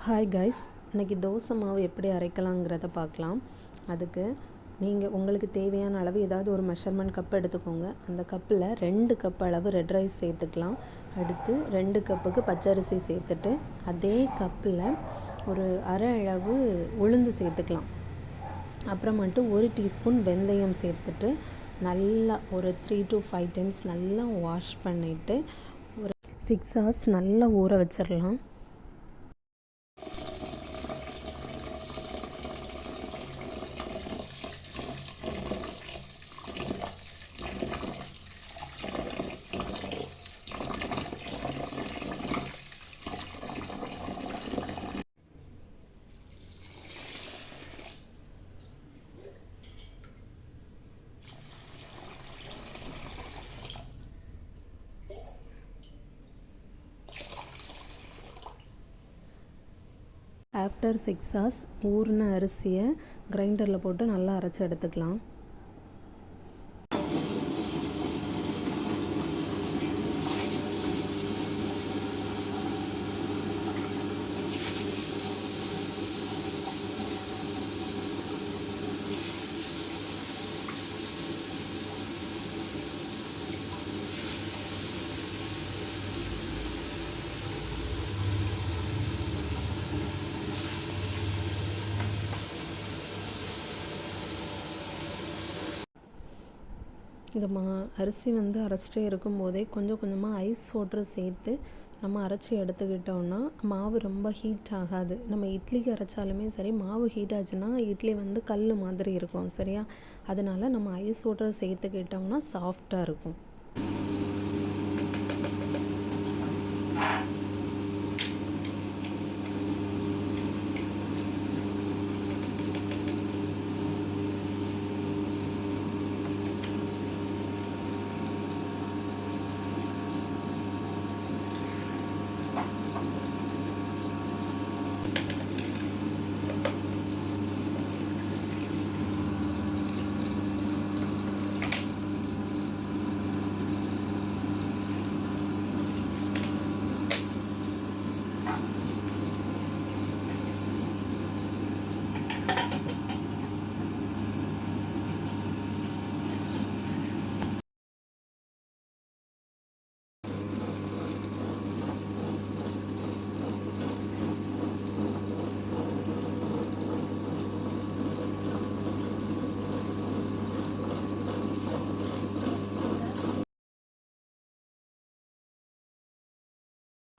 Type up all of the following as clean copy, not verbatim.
Hi guys, இன்றைக்கி தோசை மாவு எப்படி அரைக்கலாங்கிறத பார்க்கலாம். அதுக்கு உங்களுக்கு தேவையான அளவு ஏதாவது ஒரு மெஷர்மெண்ட் கப் எடுத்துக்கோங்க. அந்த கப்பில் 2 கப் அளவு ரெட் ரைஸ் சேர்த்துக்கலாம். அடுத்து 2 கப்புக்கு பச்சரிசி சேர்த்துட்டு அதே கப்பில் ஒரு அரை அளவு உளுந்து சேர்த்துக்கலாம். அப்புறமேட்டு 1 டீஸ்பூன் வெந்தயம் சேர்த்துட்டு நல்லா ஒரு 3 to 5 டைம்ஸ் நல்லா வாஷ் பண்ணிவிட்டு ஒரு 6 hours நல்லா ஊற வச்சிடலாம். ஆஃப்டர் 6 hours ஊறின அரிசியை கிரைண்டரில் போட்டு நல்லா அரைச்சி எடுத்துக்கலாம். இந்த அரிசி அரைச்சிட்டே இருக்கும்போதே கொஞ்சம் கொஞ்சமாக ஐஸ் வாட்டர் சேர்த்து நம்ம அரைச்சி எடுத்துக்கிட்டோம்னா மாவு ரொம்ப ஹீட் ஆகாது. நம்ம இட்லிக்கு அரைச்சாலுமே சரி, மாவு ஹீட் ஆச்சுன்னா இட்லி கல் மாதிரி இருக்கும். சரியா? அதனால் நம்ம ஐஸ் வாட்டர் சேர்த்துக்கிட்டோம்னா சாஃப்டாக இருக்கும்.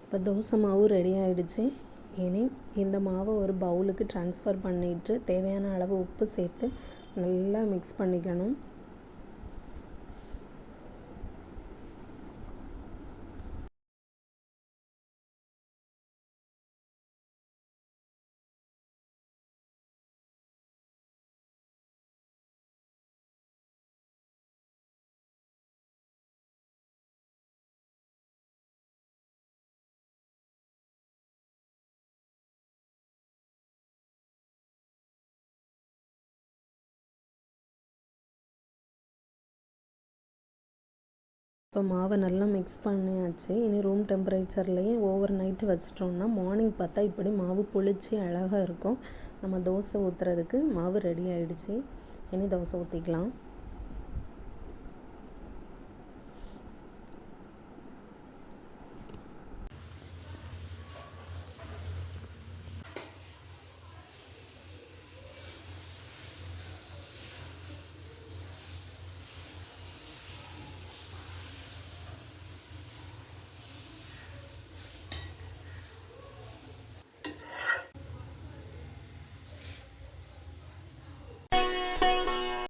இப்போ தோசை மாவு ரெடி ஆகிடுச்சு. இனி இந்த மாவை ஒரு பவுலுக்கு ட்ரான்ஸ்ஃபர் பண்ணிவிட்டு தேவையான அளவு உப்பு சேர்த்து நல்லா மிக்ஸ் பண்ணிக்கணும். இப்போ மாவை நல்லா மிக்ஸ் பண்ணியாச்சு. இனி ரூம் டெம்பரேச்சர்லேயே ஓவர் நைட்டு வச்சிட்டோம்னா மார்னிங் பார்த்தா இப்படி மாவு புளிச்சு அழகாக இருக்கும். நம்ம தோசை ஊற்றுறதுக்கு மாவு ரெடி ஆகிடுச்சு. இனி தோசை ஊற்றிக்கலாம்.